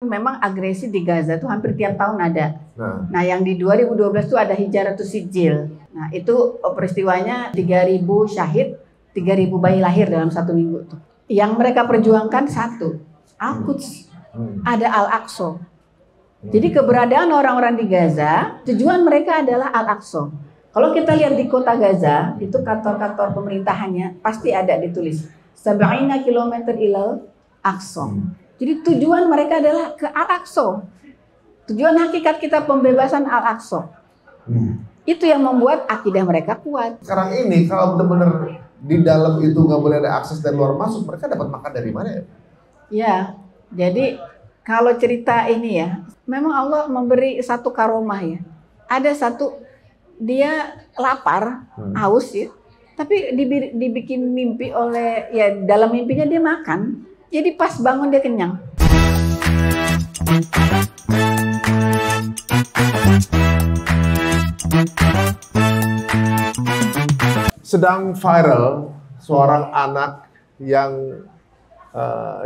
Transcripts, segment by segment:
Memang agresi di Gaza itu hampir tiap tahun ada. Nah, yang di 2012 itu ada Hijratus Sijil. Nah, itu peristiwanya 3.000 syahid, 3.000 bayi lahir dalam 1 minggu tuh. Yang mereka perjuangkan satu, Al-Quds, ada Al-Aqsa. Jadi keberadaan orang-orang di Gaza, tujuan mereka adalah Al-Aqsa. Kalau kita lihat di kota Gaza, itu kantor-kantor pemerintahannya pasti ada ditulis 70 kilometer ilal Aqsa. Jadi tujuan mereka adalah ke Al-Aqsa. Tujuan hakikat kita pembebasan Al-Aqsa. Itu yang membuat akidah mereka kuat. Sekarang ini kalau benar-benar di dalam itu nggak boleh ada akses dari luar masuk, mereka dapat makan dari mana ya? Ya, jadi kalau cerita ini ya, memang Allah memberi satu karomah ya. Ada satu, dia lapar, haus ya, tapi dibikin mimpi oleh, ya dalam mimpinya dia makan. Jadi pas bangun dia kenyang. Sedang viral seorang anak yang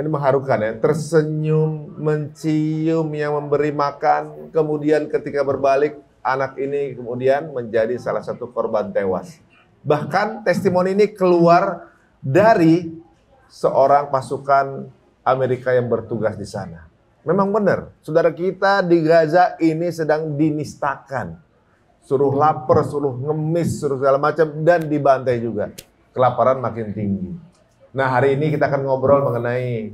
ini mengharukan ya, tersenyum, mencium yang memberi makan, kemudian ketika berbalik anak ini kemudian menjadi salah satu korban tewas. Bahkan testimoni ini keluar dari seorang pasukan Amerika yang bertugas di sana. Memang benar, saudara kita di Gaza ini sedang dinistakan. Suruh lapar, suruh ngemis, suruh segala macam, dan dibantai juga. Kelaparan makin tinggi. Nah, hari ini kita akan ngobrol mengenai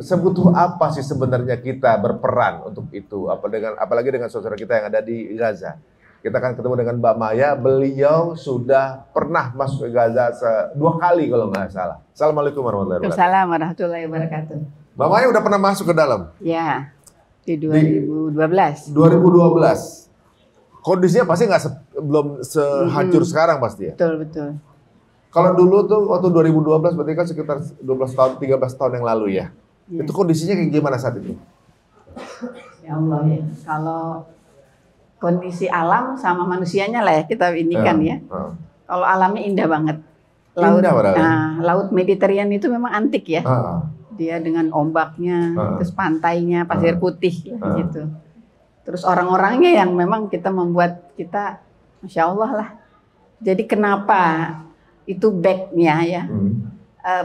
sebutuh apa sih sebenarnya kita berperan untuk itu, apalagi dengan saudara kita yang ada di Gaza. Kita akan ketemu dengan Mbak Maya, beliau sudah pernah masuk ke Gaza 2 kali kalau nggak salah. Assalamualaikum warahmatullahi wabarakatuh. Waalaikumsalam warahmatullahi wabarakatuh. Mbak Maya udah pernah masuk ke dalam? Ya, di 2012. 2012. Kondisinya pasti belum sehancur sekarang pasti ya? Betul, betul. Kalau dulu tuh waktu 2012 berarti kan sekitar 12 tahun, 13 tahun yang lalu ya? Ya. Itu kondisinya kayak gimana saat itu? Ya Allah ya, kalau kondisi alam sama manusianya lah ya kita ini kan ya. Kalau alamnya indah banget. Laut Mediterranean itu memang antik ya. Dia dengan ombaknya, terus pantainya, pasir putih gitu. Terus orang-orangnya yang memang kita membuat kita, Masya Allah lah. Jadi kenapa itu backnya ya,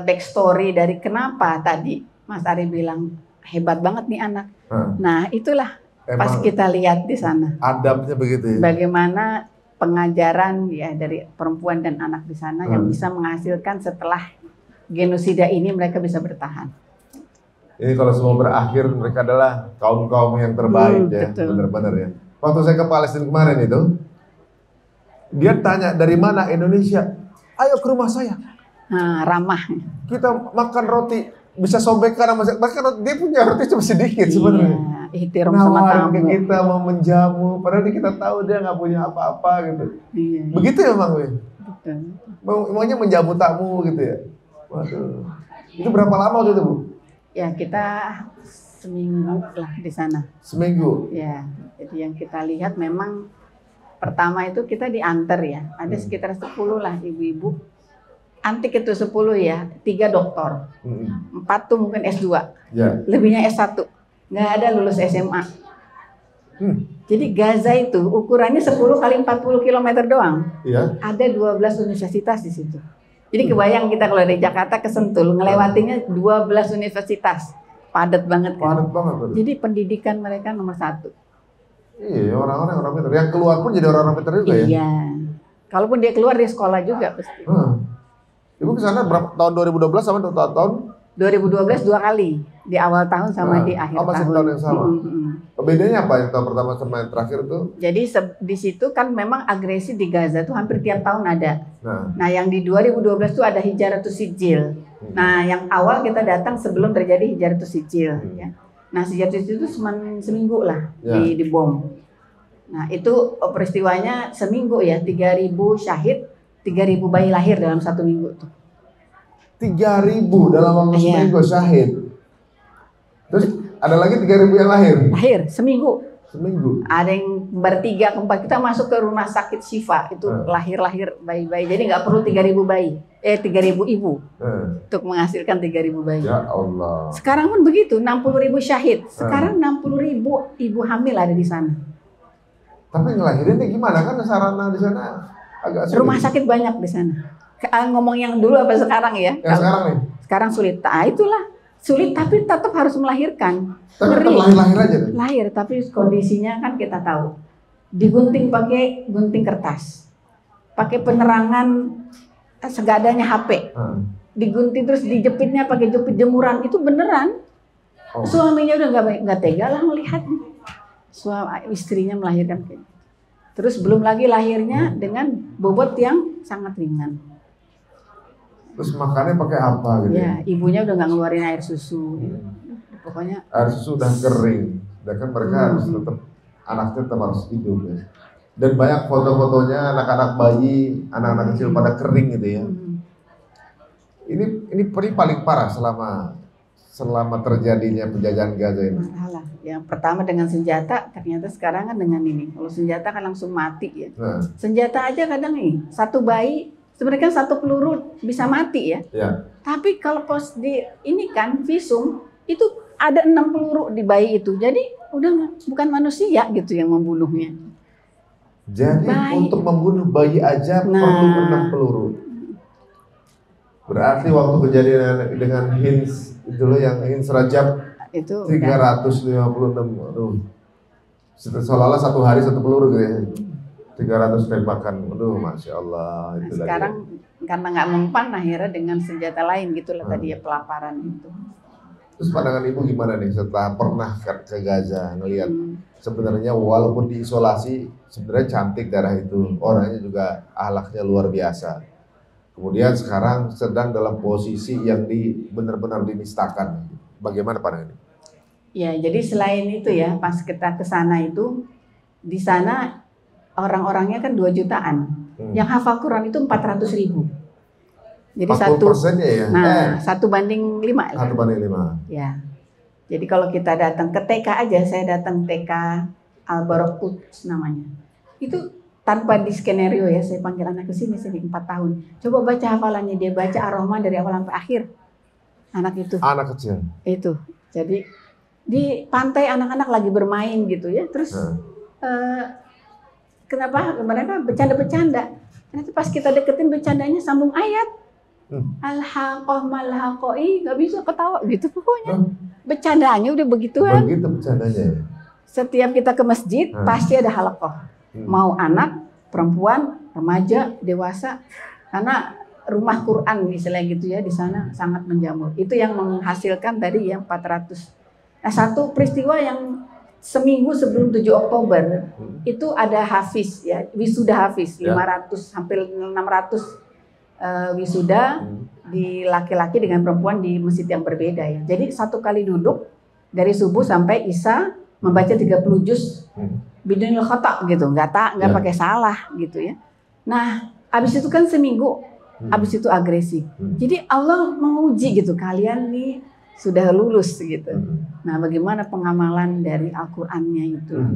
backstory dari kenapa tadi Mas Ari bilang hebat banget nih anak. Nah itulah pas kita lihat di sana. Adabnya begitu ya? Bagaimana pengajaran ya dari perempuan dan anak di sana yang bisa menghasilkan setelah genosida ini mereka bisa bertahan. Ini kalau semua berakhir mereka adalah kaum-kaum yang terbaik ya, benar-benar ya. Waktu saya ke Palestina kemarin itu, dia tanya dari mana Indonesia, ayo ke rumah saya. Nah, ramah. Kita makan roti bisa sobekan, bahkan dia punya roti cuma sedikit sebenarnya. Ihtiram sama tamu. Kita mau menjamu, padahal kita tahu dia nggak punya apa-apa gitu. Begitu ya Bang Win? Maunya menjamu tamu gitu ya. Waduh. Itu berapa lama waktu itu Bu? Ya kita seminggu lah di sana. Seminggu? Ya, jadi yang kita lihat memang pertama itu kita diantar ya. Ada sekitar 10 lah ibu-ibu. Antik itu 10 ya, 3 doktor. 4 tuh mungkin S2. Ya. Lebihnya S1. Nggak ada lulus SMA. Jadi Gaza itu ukurannya 10 kali 40 km doang. Ya. Ada 12 universitas di situ. Jadi kebayang kita kalau dari Jakarta ke Sentul, ngelewatinya 12 universitas. Padat banget kan? Padat banget. Jadi pendidikan mereka nomor 1. Iya, orang pintar. Yang keluar pun jadi orang pintar juga ya? Iya. Kalaupun dia keluar, dia sekolah juga pasti. Ibu ke sana berapa tahun 2012 sama tahun? 2012 2 kali. Di awal tahun sama di akhir tahun. Masih tahun yang sama? Bedanya apa yang tahun pertama sama yang terakhir tuh? Jadi di situ kan memang agresi di Gaza tuh hampir tiap tahun ada. Nah yang di 2012 tuh ada Hijratus Sijil. Nah yang awal kita datang sebelum terjadi Hijratus Sijil. Ya. Nah Hijratus Sijil itu cuma seminggu lah di bom. Nah itu peristiwanya seminggu ya, 3.000 syahid, 3.000 bayi lahir dalam 1 minggu tuh. 3.000 dalam waktu seminggu syahid. Terus ada lagi 3.000 yang lahir? Lahir, seminggu. Seminggu. Ada yang bertiga, keempat, kita masuk ke rumah sakit Syifa itu lahir-lahir bayi-bayi. Jadi nggak perlu 3.000 bayi, 3.000 ibu untuk menghasilkan 3.000 bayi. Ya Allah. Sekarang pun begitu, 60.000 syahid. Sekarang 60.000 ibu hamil ada di sana. Tapi ngelahirinnya gimana kan sarana di sana agak sulit. Rumah sakit banyak di sana. Ngomong yang dulu apa sekarang ya? Yang sekarang nih. Sekarang sulit. Ah itulah sulit tapi tetap harus melahirkan. Tapi tetap lahir-lahir aja. Lahir tapi kondisinya kan kita tahu. Digunting pakai gunting kertas. Pakai penerangan segadanya HP. Digunting terus dijepitnya pakai jepit jemuran. Itu beneran. Suaminya udah nggak tega lah melihatnya. Istrinya melahirkan kayak gitu. Terus belum lagi lahirnya dengan bobot yang sangat ringan. Terus makannya pakai apa gitu? Ya, ibunya udah nggak ngeluarin air susu. Pokoknya air susu udah kering. Dan kan mereka harus tetap, anaknya tetap harus hidup ya. Dan banyak foto-fotonya anak-anak bayi, anak-anak kecil pada kering gitu ya. Ini paling parah selama terjadinya penjajahan Gaza ini. Masalah. Yang pertama dengan senjata, ternyata sekarang kan dengan ini. Kalau senjata kan langsung mati ya. Senjata aja kadang nih, satu bayi sebenarnya kan satu peluru bisa mati ya. Tapi kalau pos di ini kan visum itu ada 6 peluru di bayi itu. Jadi udah bukan manusia gitu yang membunuhnya. Jadi untuk membunuh bayi aja perlu 6 peluru. Berarti waktu kejadian dengan Hins dulu yang Hins Rajab itu 356. Aduh. Seolah-olah satu hari satu peluru gitu ya. 300 tembakan, aduh, masya Allah. Itu sekarang lagi. Karena nggak mempan akhirnya dengan senjata lain gitulah tadi ya pelaparan itu. Terus pandangan ibu gimana nih setelah pernah ke Gaza ngelihat sebenarnya walaupun diisolasi sebenarnya cantik daerah itu, orangnya juga akhlaknya luar biasa. Kemudian sekarang sedang dalam posisi yang benar-benar dinistakan. Bagaimana pandangan ini? Ya, jadi selain itu ya pas kita ke sana itu di sana orang-orangnya kan 2 jutaan. Yang hafal Quran itu 400.000. Jadi 40%-nya ya? Nah, 1:5. 1:5. Ya. Jadi kalau kita datang ke TK aja, saya datang TK Al-Barak namanya. Itu tanpa di skenario ya, saya panggil anak ke sini 4 tahun. Coba baca hafalannya, dia baca Ar-Rahman dari awal sampai akhir. Anak itu. Anak kecil. Itu. Jadi di pantai anak-anak lagi bermain gitu ya. Terus kenapa mereka bercanda-bercanda? Nanti pas kita deketin bercandanya sambung ayat. Al-haqoh mal-haqoi, gak bisa ketawa gitu pokoknya. Bercandanya udah begituan. Begitu bercandanya. Setiap kita ke masjid pasti ada halaqoh. Mau anak, perempuan, remaja, dewasa. Karena rumah Quran misalnya gitu ya di sana sangat menjamur. Itu yang menghasilkan tadi yang 400. Nah, satu peristiwa yang seminggu sebelum 7 Oktober itu ada hafiz ya, wisuda hafiz 500 hampir 600 wisuda di laki-laki dengan perempuan di masjid yang berbeda ya. Jadi satu kali duduk dari subuh sampai isya membaca 30 juz bidunil khata gitu, nggak pakai salah gitu ya. Nah, habis itu kan seminggu, habis itu agresif. Jadi Allah menguji gitu, kalian nih sudah lulus gitu. Nah, bagaimana pengamalan dari Al-Qur'annya itu ya.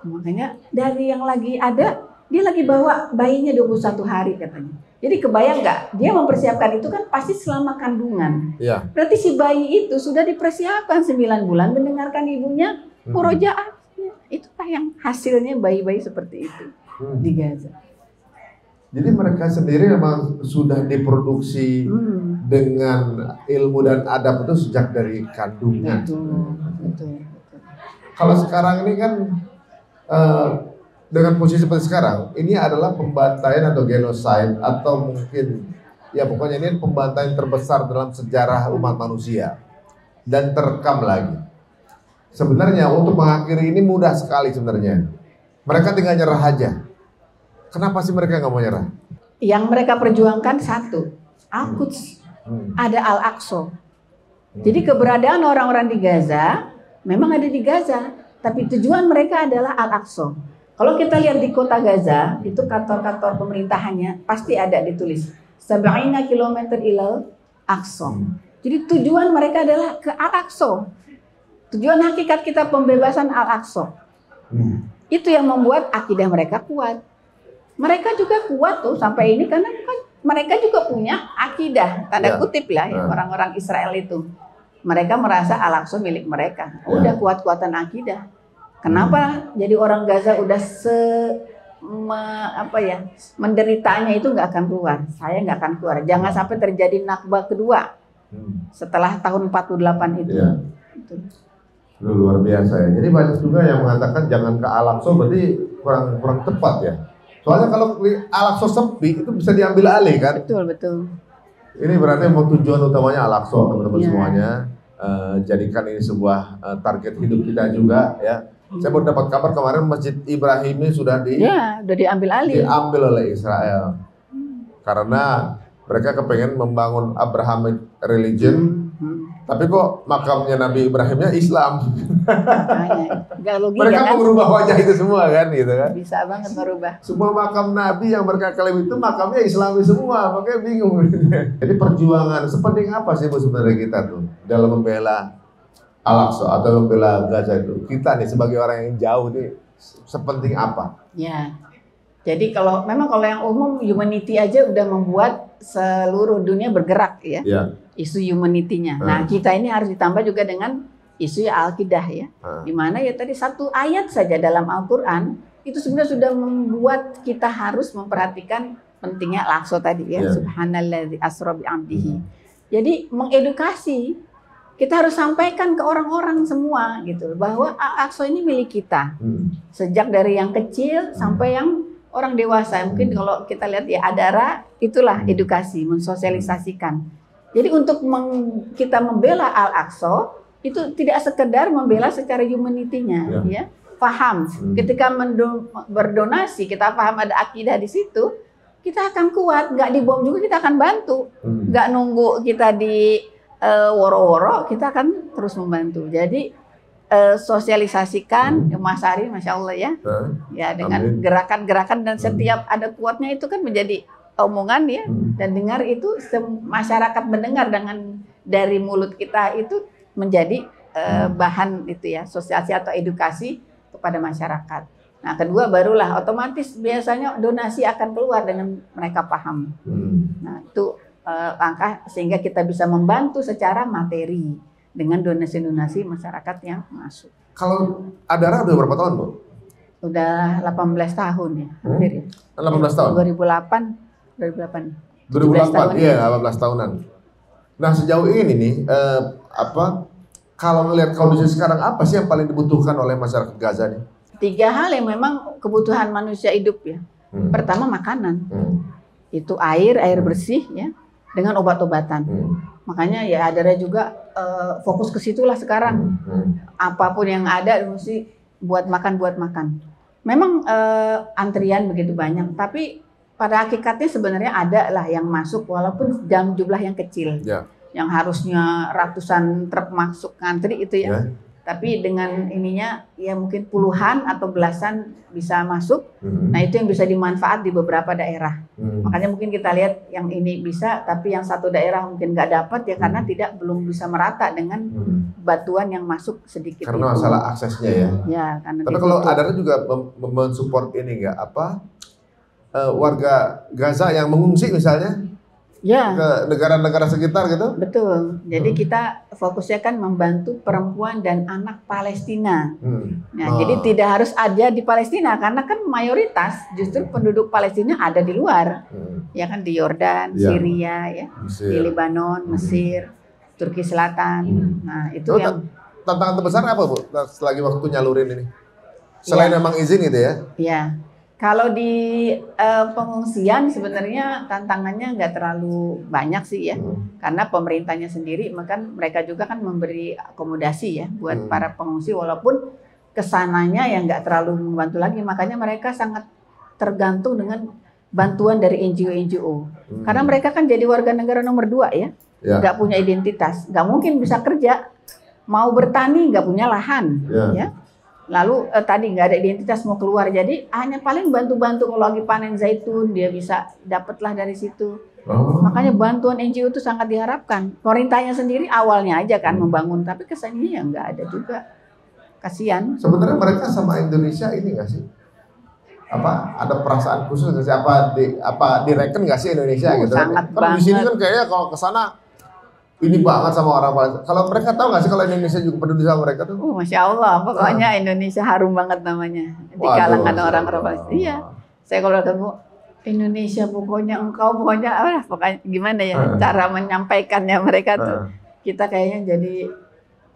Makanya dari yang lagi ada, dia lagi bawa bayinya 21 hari katanya. Jadi kebayang nggak? Dia mempersiapkan itu kan pasti selama kandungan. Berarti si bayi itu sudah dipersiapkan 9 bulan mendengarkan ibunya murojaah. Itulah yang hasilnya bayi-bayi seperti itu di Gaza. Jadi mereka sendiri memang sudah diproduksi dengan ilmu dan adab itu sejak dari kandungan. Betul. Kalau sekarang ini kan dengan posisi seperti sekarang, ini adalah pembantaian atau genocide atau mungkin ya pokoknya ini pembantaian terbesar dalam sejarah umat manusia dan terekam lagi. Sebenarnya untuk mengakhiri ini mudah sekali sebenarnya. Mereka tinggal nyerah aja. Kenapa sih mereka nggak mau nyerah? Yang mereka perjuangkan satu, Al-Quds, ada Al-Aqsa. Jadi keberadaan orang-orang di Gaza memang ada di Gaza, tapi tujuan mereka adalah Al-Aqsa. Kalau kita lihat di kota Gaza, itu kantor-kantor pemerintahannya pasti ada ditulis 70 km ilal Aqsa. Jadi tujuan mereka adalah ke Al-Aqsa. Tujuan hakikat kita pembebasan Al-Aqsa. Itu yang membuat akidah mereka kuat. Mereka juga kuat tuh sampai ini karena kan mereka juga punya akidah, tanda kutip lah ya, orang-orang Israel itu. Mereka merasa Al-Aqsa milik mereka. Udah kuat-kuatan akidah. Kenapa jadi orang Gaza udah menderitanya itu nggak akan keluar. Saya nggak akan keluar. Jangan sampai terjadi Nakba kedua setelah tahun 48 itu. Itu. Luar biasa ya. Jadi banyak juga yang mengatakan jangan ke Al-Aqsa, berarti kurang tepat ya. Soalnya kalau Al-Aqsa sepi itu bisa diambil alih kan? Betul. Ini berarti memang tujuan utamanya Al-Aqsa, teman-teman semuanya. Jadikan ini sebuah target hidup kita juga ya. Saya baru dapat kabar kemarin Masjid Ibrahim ini sudah diambil alih. Diambil oleh Israel. Karena mereka kepengen membangun Abrahamic religion. Tapi kok makamnya Nabi Ibrahimnya Islam. Mereka mau merubah wajah itu semua kan gitu kan. Bisa banget merubah. Semua makam Nabi yang mereka klaim itu makamnya Islami semua, makanya bingung. Jadi perjuangan sepenting apa sih Bu sebenarnya kita tuh dalam membela Al-Aqsa atau membela Gaza itu? Kita nih sebagai orang yang jauh nih sepenting apa? Ya. Jadi kalau yang umum humanity aja udah membuat seluruh dunia bergerak ya. Isu humanity-nya. Nah, kita ini harus ditambah juga dengan isu Al-Qidah ya. Di mana ya tadi satu ayat saja dalam Al-Qur'an itu sebenarnya sudah membuat kita harus memperhatikan pentingnya Al-Aqsa tadi ya. Subhanalladzi asra bi 'abdihi. Jadi mengedukasi, kita harus sampaikan ke orang-orang semua gitu bahwa Al-Aqsa ini milik kita. Sejak dari yang kecil sampai yang orang dewasa. Mungkin kalau kita lihat ya Adara itulah edukasi, mensosialisasikan. Jadi untuk kita membela Al-Aqsa itu tidak sekedar membela secara humanity-nya, ya. Paham. Ketika berdonasi, kita paham ada akidah di situ, kita akan kuat. Nggak dibom juga kita akan bantu. Nggak nunggu kita di woro-woro, kita akan terus membantu. Jadi sosialisasikan Mas Ari, Masya Allah ya, ya dengan gerakan-gerakan dan setiap ada kuatnya itu kan menjadi omongan ya, dan dengar itu masyarakat mendengar dengan dari mulut kita itu menjadi bahan itu ya, sosialisasi atau edukasi kepada masyarakat. Nah, kedua barulah otomatis biasanya donasi akan keluar dengan mereka paham. Nah, itu langkah sehingga kita bisa membantu secara materi dengan donasi-donasi masyarakat yang masuk. Kalau Adara udah berapa tahun, Bu? Udah 18 tahun ya, hampir ya. 18 tahun? 2008, iya 18 tahunan. Nah sejauh ini nih, kalau melihat kondisi sekarang apa sih yang paling dibutuhkan oleh masyarakat Gaza nih? 3 hal yang memang kebutuhan manusia hidup ya. Pertama makanan, itu air bersih ya, dengan obat-obatan. Makanya ya Adara juga fokus ke situlah sekarang. Apapun yang ada mesti buat makan. Memang antrian begitu banyak, tapi pada hakikatnya sebenarnya ada lah yang masuk walaupun dalam jumlah yang kecil. Yang harusnya ratusan truk masuk ngantri itu ya. Tapi dengan ininya ya mungkin puluhan atau belasan bisa masuk. Nah itu yang bisa dimanfaat di beberapa daerah. Makanya mungkin kita lihat yang ini bisa, tapi yang satu daerah mungkin nggak dapat ya karena belum bisa merata dengan bantuan yang masuk sedikit. Karena masalah aksesnya ya. Ya karena. Tapi kalau Adara juga mensupport ini nggak warga Gaza yang mengungsi misalnya? Ke negara-negara sekitar gitu? Betul. Jadi kita fokusnya kan membantu perempuan dan anak Palestina. Nah, jadi tidak harus ada di Palestina karena kan mayoritas justru penduduk Palestina ada di luar. Ya kan di Yordan, Syria ya, Mesir. Di Lebanon, Mesir, Turki Selatan. Nah, itu yang tantangan terbesar apa, Bu? Selagi waktu nyalurin ini. Selain memang izin gitu ya? Iya. Kalau di pengungsian sebenarnya tantangannya nggak terlalu banyak sih ya, karena pemerintahnya sendiri, maka mereka juga kan memberi akomodasi ya buat para pengungsi, walaupun kesananya yang nggak terlalu membantu lagi, makanya mereka sangat tergantung dengan bantuan dari NGO. Karena mereka kan jadi warga negara nomor 2 ya, nggak punya identitas, nggak mungkin bisa kerja, mau bertani nggak punya lahan, ya. Lalu tadi nggak ada identitas mau keluar, jadi hanya paling bantu-bantu kalau lagi panen zaitun dia bisa dapatlah dari situ. Makanya bantuan NGO itu sangat diharapkan. Pemerintahnya sendiri awalnya aja kan membangun, tapi kesannya ya nggak ada juga. kasihan. Sebenarnya mereka sama Indonesia ini nggak sih? Apa ada perasaan khusus nggak sih? Apa direken nggak sih Indonesia gitu? Sangat Kan di sini banget. kan kayaknya kalau ke sana ini banget sama orang Palestina. Kalau mereka tahu nggak sih kalau Indonesia juga peduli sama mereka tuh? Masya Allah, pokoknya Indonesia harum banget namanya di kalangan orang-orang Palestina. Iya, saya kalau ketemu Indonesia pokoknya engkau pokoknya gimana ya cara menyampaikannya mereka tuh kita kayaknya jadi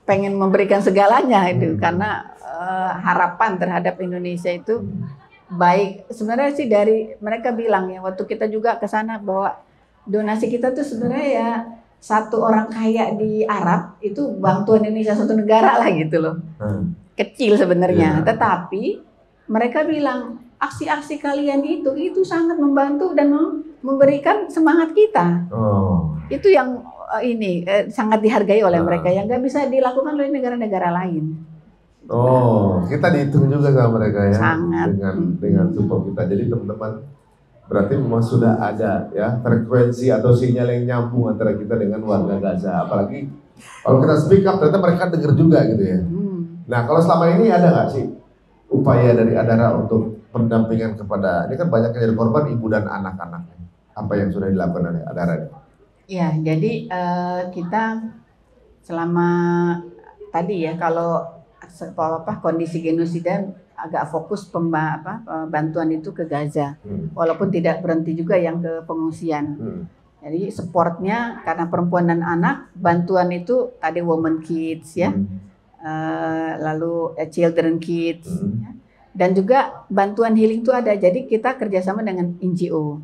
pengen memberikan segalanya itu karena harapan terhadap Indonesia itu baik. Sebenarnya sih dari mereka bilang ya waktu kita juga ke sana bahwa donasi kita tuh sebenarnya ya satu orang kaya di Arab itu bantuan Indonesia satu negara lah gitu loh. Kecil sebenarnya, tetapi mereka bilang aksi-aksi kalian itu sangat membantu dan memberikan semangat kita. Itu yang sangat dihargai oleh mereka yang nggak bisa dilakukan oleh negara-negara lain. Kita dihitung juga sama mereka ya. Sangat. Dengan support kita. Jadi teman-teman berarti memang sudah ada ya frekuensi atau sinyal yang nyambung antara kita dengan warga Gaza. Apalagi kalau kita speak up ternyata mereka dengar juga gitu ya. Nah kalau selama ini ada nggak sih upaya dari Adara untuk pendampingan kepada ini kan banyak yang jadi korban ibu dan anak-anak. Apa yang sudah dilakukan oleh Adara? Ya, jadi kita selama tadi ya kalau kondisi genosida agak fokus bantuan itu ke Gaza, walaupun tidak berhenti juga yang ke pengungsian. Jadi supportnya karena perempuan dan anak, bantuan itu tadi women kids ya, lalu children kids. Dan juga bantuan healing itu ada. Jadi kita kerjasama dengan NGO,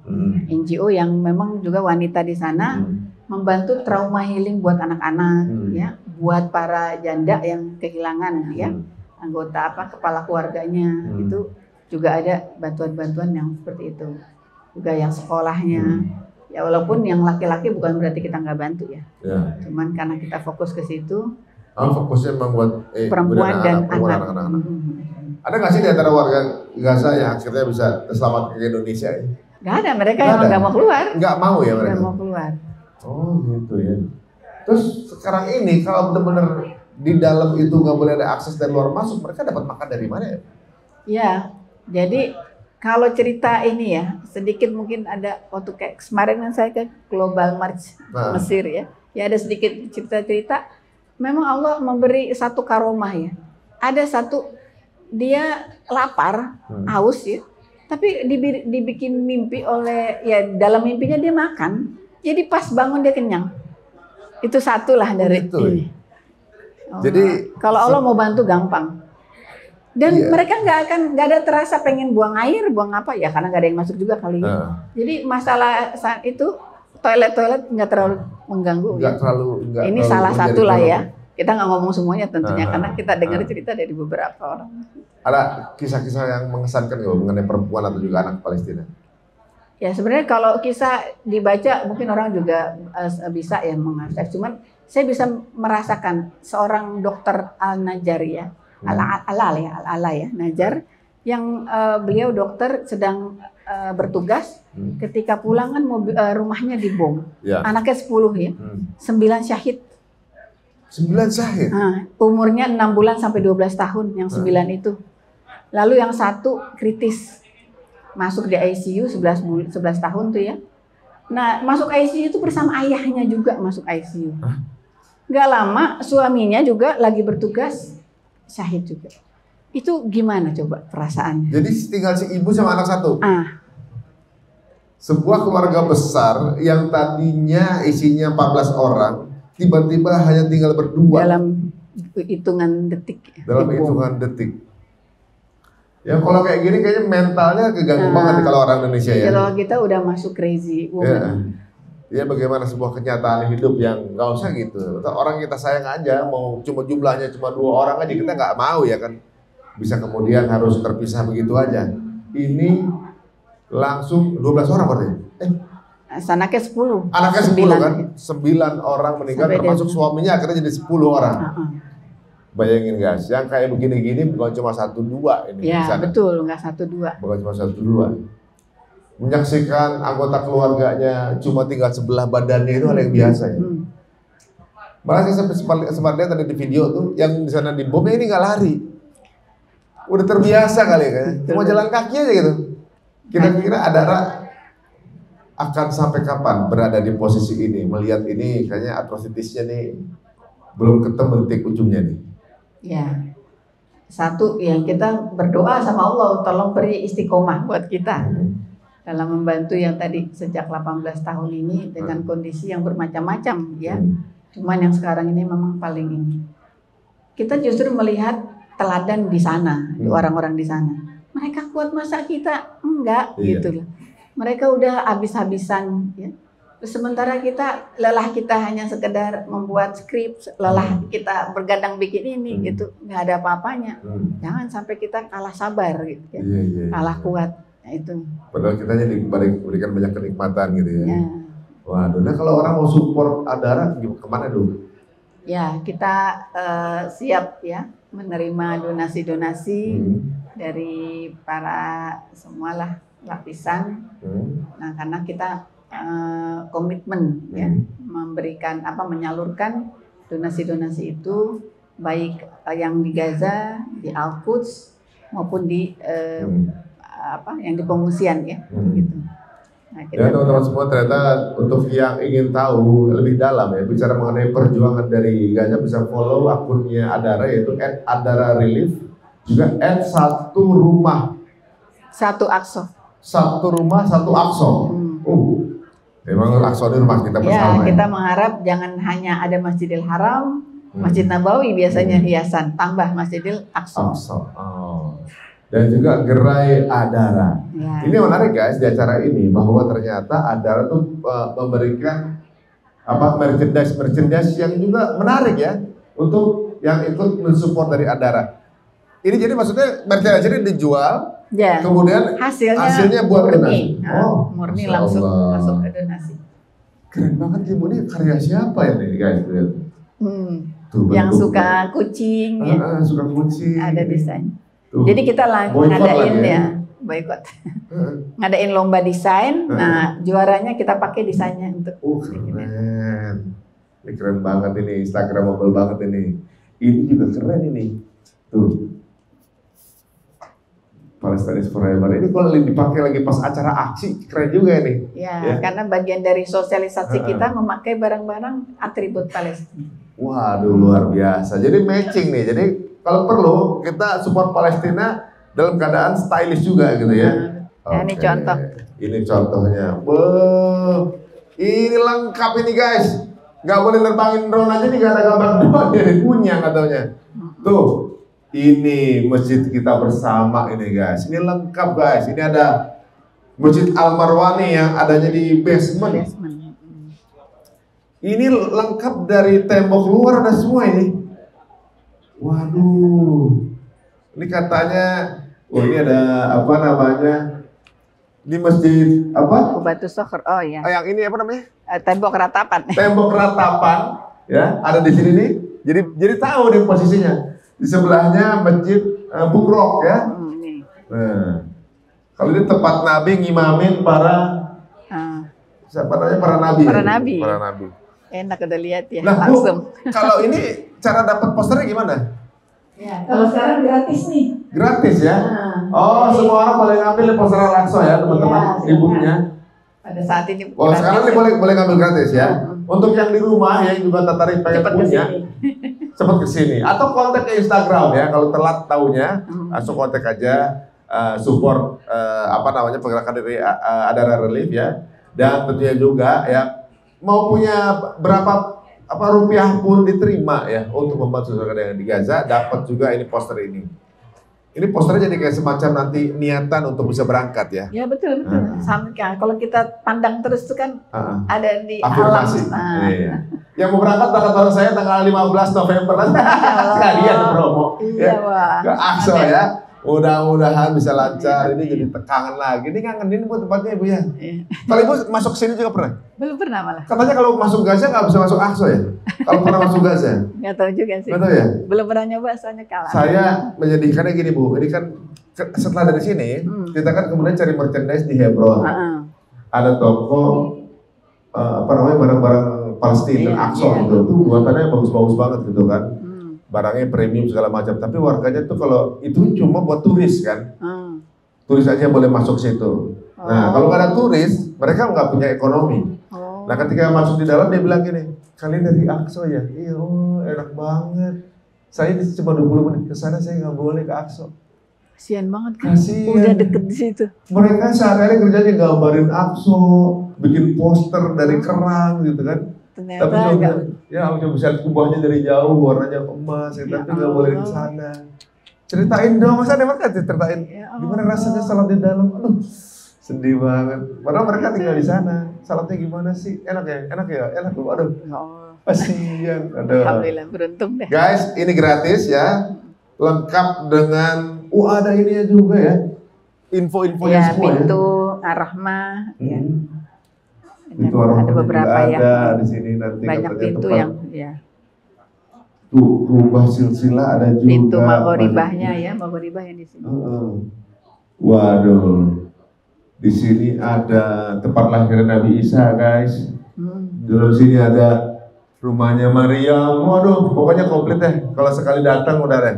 NGO yang memang juga wanita di sana membantu trauma healing buat anak-anak, ya, buat para janda yang kehilangan, ya, anggota kepala keluarganya, itu juga ada bantuan-bantuan yang seperti itu. Juga yang sekolahnya, ya walaupun yang laki-laki bukan berarti kita nggak bantu ya, cuman karena kita fokus ke situ. Fokusnya membuat perempuan dan anak-anak. Ada nggak sih di antara warga Gaza yang akhirnya bisa selamat ke Indonesia? Nggak ada, mereka emang nggak mau keluar. Nggak mau ya mereka? Nggak mau keluar. Oh gitu ya. Terus sekarang ini kalau benar-benar di dalam itu nggak boleh ada akses dari luar masuk, mereka dapat makan dari mana ya? Ya, jadi kalau cerita ini ya, sedikit mungkin ada waktu kayak kemarin kan saya ke Global March Mesir ya. Ya ada sedikit cerita-cerita, memang Allah memberi satu karomah ya. Ada satu dia lapar, haus ya, tapi dibikin mimpi oleh ya dalam mimpinya dia makan, jadi pas bangun dia kenyang. Itu satu lah dari ini. Jadi kalau Allah mau bantu gampang. Dan mereka nggak ada terasa pengen buang air, buang apa ya karena nggak ada yang masuk juga kali. Jadi masalah saat itu toilet nggak terlalu mengganggu. Ini salah satu lah ya. Kita nggak ngomong semuanya tentunya karena kita dengar cerita dari beberapa orang. Ada kisah-kisah yang mengesankan nggak mengenai perempuan atau juga anak Palestina? Ya sebenarnya kalau kisah dibaca mungkin orang juga bisa ya mengakses. Cuman saya bisa merasakan seorang dokter Al-Najjar ya, Al-Ala ya, Najjar yang beliau dokter sedang bertugas ketika pulang kan rumahnya dibom. Anaknya 10 ya, 9 syahid. 9 syahid? Umurnya 6 bulan sampai 12 tahun yang 9 itu. Lalu yang 1 kritis. Masuk di ICU 11 tahun tuh ya. Nah masuk ICU itu bersama ayahnya juga masuk ICU. Gak lama suaminya juga lagi bertugas syahid juga. Itu gimana coba perasaannya? Jadi tinggal si ibu sama anak 1? Sebuah keluarga besar yang tadinya isinya 14 orang tiba-tiba hanya tinggal berdua dalam hitungan detik. Ya kalau kayak gini kayaknya mentalnya keganggu banget kalau orang Indonesia ya. Kalau kita udah masuk crazy woman. Ya bagaimana sebuah kenyataan hidup yang nggak usah gitu. Orang kita sayang aja, mau cuma jumlahnya cuma 2 orang aja kita nggak mau ya kan. Bisa kemudian harus terpisah begitu aja. Ini langsung 12 orang berarti. Anaknya 10. Anaknya 10 kan? 9 orang meninggal termasuk suaminya akhirnya jadi 10 orang. Bayangin guys, yang kayak begini-gini bukan cuma 1-2 ini. Ya betul, nggak 1-2. Bukan cuma 1-2. Menyaksikan anggota keluarganya cuma tinggal sebelah badannya itu hal yang biasa ya. Malah saya sempat lihat tadi di video tuh yang di sana di bomnya ini nggak lari. Udah terbiasa kali ya, cuma jalan kaki aja gitu. Kira-kira Adara akan sampai kapan berada di posisi ini? Melihat ini kayaknya atrocities-nya nih belum ketemu titik ujungnya nih. Ya, satu yang kita berdoa sama Allah, tolong beri istiqomah buat kita dalam membantu yang tadi sejak 18 tahun ini dengan kondisi yang bermacam-macam ya. Cuman yang sekarang ini memang paling ini. Kita justru melihat teladan di sana, di orang-orang di sana. Mereka kuat, masa kita enggak gitu loh. Mereka udah habis-habisan ya. Terus sementara kita lelah, kita hanya sekedar membuat skrip, lelah kita bergadang bikin ini gitu, nggak ada apa-apanya. Jangan sampai kita kalah sabar gitu ya. Kalah kuat. Nah, itu. Padahal kita diberikan banyak kenikmatan gitu ya. Waduh, nah kalau orang mau support Adara kemana dulu? Ya, kita siap ya menerima donasi-donasi dari para semualah lapisan. Nah, karena kita komitmen ya memberikan menyalurkan donasi-donasi itu baik yang di Gaza, di Al-Quds maupun di yang di pengungsian ya gitu. Nah, ya teman-teman semua, ternyata untuk yang ingin tahu lebih dalam ya bicara mengenai perjuangan dari Gaza, bisa follow akunnya Adara yaitu @AdaraRelief, juga @satu rumah satu Aqsa. Satu rumah satu Aqsa. Memang Aqsa ini rumah kita bersama. Ya, kita mengharap jangan hanya ada Masjidil Haram, Masjid Nabawi biasanya hiasan, tambah Masjidil Aqsa. Dan juga gerai Adara. Ya. Ini menarik guys di acara ini bahwa ternyata Adara tuh memberikan merchandise yang juga menarik ya untuk yang ikut mensupport dari Adara. Ini jadi maksudnya merchandise ini dijual, ya, kemudian hasilnya buat donasi. Murni langsung masuk ke donasi. Keren banget ya, ini karya siapa ya nih guys? Tuh, yang suka kucing, ya. Suka kucing. Ada desain. Tuh. Jadi kita ngadain ya, boykot. Ngadain lomba desain. Nah, juaranya kita pakai desainnya untuk. Keren. Ini keren banget ini, Instagramable banget ini. Ini juga keren ini. Tuh. Palestine is Forever. Ini kalau dipakai lagi pas acara aksi, keren juga nih. Ya, karena bagian dari sosialisasi kita memakai barang-barang atribut Palestina. Waduh, luar biasa. Jadi matching nih. Jadi kalau perlu kita support Palestina dalam keadaan stylish juga gitu ya. Ini contoh. Ini contohnya. Ini lengkap ini guys. Gak boleh nerbangin drone aja nih, gak ada gambar drone dari punya katanya. Tuh, ini masjid kita bersama ini guys. Ini lengkap guys. Ini ada Masjid Al-Marwani yang adanya di basement. Ini lengkap dari tembok luar ada semua ini. Waduh, ini katanya, ini ada apa namanya di masjid apa? Kubatus Sokher. Oh ya. Yang ini apa namanya? Tembok ratapan. Tembok ratapan, ya, ada di sini nih. Jadi tahu nih posisinya. Di sebelahnya masjid Bukrok ya. Nah, kalau ini tempat Nabi ngimamin para siapa namanya para nabi. Para nabi. Para nabi. Enak udah lihat ya, nah, langsung. Kalau ini cara dapat posternya gimana? Ya, kalau sekarang gratis nih. Gratis ya? Semua orang boleh ngambil poster Al-Aqsa ya, teman-teman, ibunya. Pada saat ini. Sekarang ini boleh ngambil gratis ya. Untuk yang di rumah yang juga tertarik pengen punya, cepat kesini. Atau kontak ke Instagram ya. Kalau telat tahunya, langsung kontak aja. Support pergerakan dari Adara Relief ya. Dan tentunya juga ya, mau punya berapa rupiah pun diterima ya untuk membantu saudara yang di Gaza, dapat juga ini poster ini. Ini posternya jadi kayak semacam nanti niatan untuk bisa berangkat ya. Ya betul. Kalau kita pandang terus itu kan ada di afirmasi. Iya. Yang mau berangkat bareng saya tanggal 15 November sekalian promo. Iya, Wah. Ke Aqsa ya. Mudah-mudahan bisa lancar. Ini jadi tekangan lagi. Ini ngangenin buat tempatnya Ibu ya. Kalau Ibu masuk sini juga pernah? Belum pernah malah. Katanya kalau masuk Gaza nggak bisa masuk Aqsa ya? Kalau pernah masuk Gaza? Nggak tahu juga sih. Nggak tahu ya? Belum pernah nyoba, soalnya kalah. Saya menyedihkannya gini Bu. Ini kan setelah dari sini kita kan kemudian cari merchandise di Hebron. Ada toko barang-barang Palestina, Aqsa gitu, itu buatannya bagus-bagus banget gitu kan. Barangnya premium segala macam. Tapi warganya tuh kalau itu cuma buat turis kan. Turis aja boleh masuk situ. Nah, kalau nggak ada turis, mereka nggak punya ekonomi. Nah, ketika masuk di dalam dia bilang gini, kalian dari Aqsa ya? Iya, oh enak banget. Saya cuma 20 menit ke sana, saya nggak boleh ke Aqsa. Kasian banget kan, udah deket di situ. Mereka sehari-hari kerjanya gambarin Aqsa, bikin poster dari kerang gitu kan. Ternyata tapi juga, ya udah bisa kubahnya dari jauh, warnanya emas, ya, tapi nggak boleh ke sana. Ceritain dong, masa ada mereka ceritain gimana rasanya salat di dalam. Aduh, sedih banget. Padahal mereka tinggal di sana. Salatnya gimana sih? Enak ya? Enak ya? Enak loh. Aduh. Kasihan. Aduh. Alhamdulillah, beruntung deh. Guys, ini gratis ya. Lengkap dengan ada ininya juga ya. Info-infonya semua ya. Pintu Ar-Rahmah ya. Pintu Ar-Rahmah ada beberapa yang ada di sini nanti banyak pintu tempat. Yang ya. Tuh, rumah silsilah ada juga. Pintu Maghribahnya ya, Maghribah yang di sini. Waduh. Di sini ada tempat lahir Nabi Isa, guys. Di dalam sini ada rumahnya Maryam. Waduh, pokoknya komplit deh. Kalau sekali datang udah deh.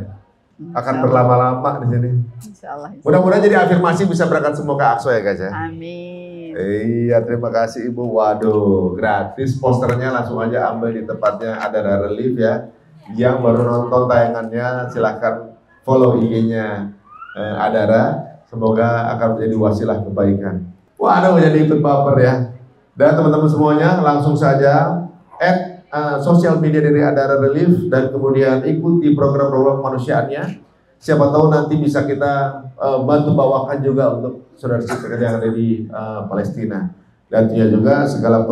Akan berlama-lama di sini. Insyaallah. Mudah-mudahan jadi afirmasi bisa berangkat semua ke Aqsa ya, guys ya. Amin. Iya, terima kasih Ibu. Waduh, gratis posternya langsung aja ambil di tempatnya Adara Relief ya. Yang baru nonton tayangannya silahkan follow IG-nya Adara. Semoga akan menjadi wasilah kebaikan. Waduh, jadi ikut baper ya. Dan teman-teman semuanya langsung saja add sosial media dari Adara Relief dan kemudian ikuti program-program kemanusiaannya. Siapa tahu nanti bisa kita bantu bawakan juga untuk saudara-saudara yang ada di Palestina. Dan tentunya juga segala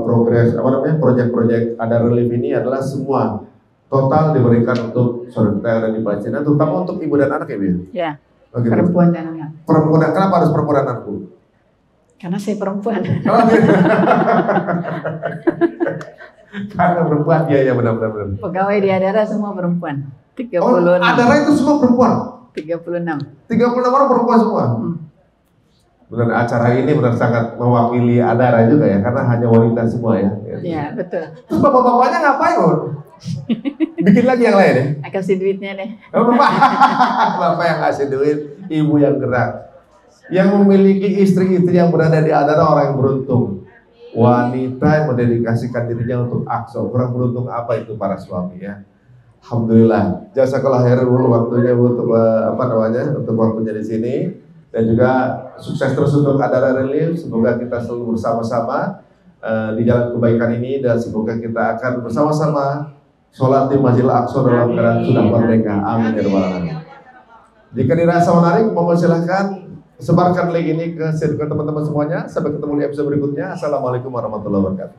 progres proyek-proyek Adara Relief ini adalah semua total diberikan untuk saudara yang ada di Palestina, terutama untuk ibu dan anak ya, Bu? Ya. Gitu. Perempuan dan anak. Perempuan, kenapa harus perempuan dan anakku? Karena saya perempuan. Karena perempuan, iya benar-benar. Pegawai di Adara semua perempuan. 36. Adara itu semua perempuan? 36. 36 orang perempuan semua? Benar, acara ini benar sangat mewakili Adara juga ya, karena hanya wanita semua ya. Iya, betul. Terus bapak-bapaknya ngapain loh? Bikin lagi yang lain ya? Kasih duitnya deh. Bapak yang kasih duit, ibu yang gerak. Yang memiliki istri-istri yang berada di Adara orang yang beruntung. Wanita yang mendedikasikan dirinya untuk Aqsa. Kurang beruntung apa itu para suami ya. Alhamdulillah. Jazakallah khair waktunya untuk untuk waktunya di sini. Dan juga sukses terus untuk Adara Relief. Semoga kita selalu bersama-sama di jalan kebaikan ini dan semoga kita akan bersama-sama sholat di Masjidil Aqsa dalam keadaan sudah merdeka. Amin ya rabbal alamin. Jika dirasa menarik, mohon silahkan sebarkan link ini ke circle teman-teman semuanya. Sampai ketemu di episode berikutnya. Assalamualaikum warahmatullahi wabarakatuh.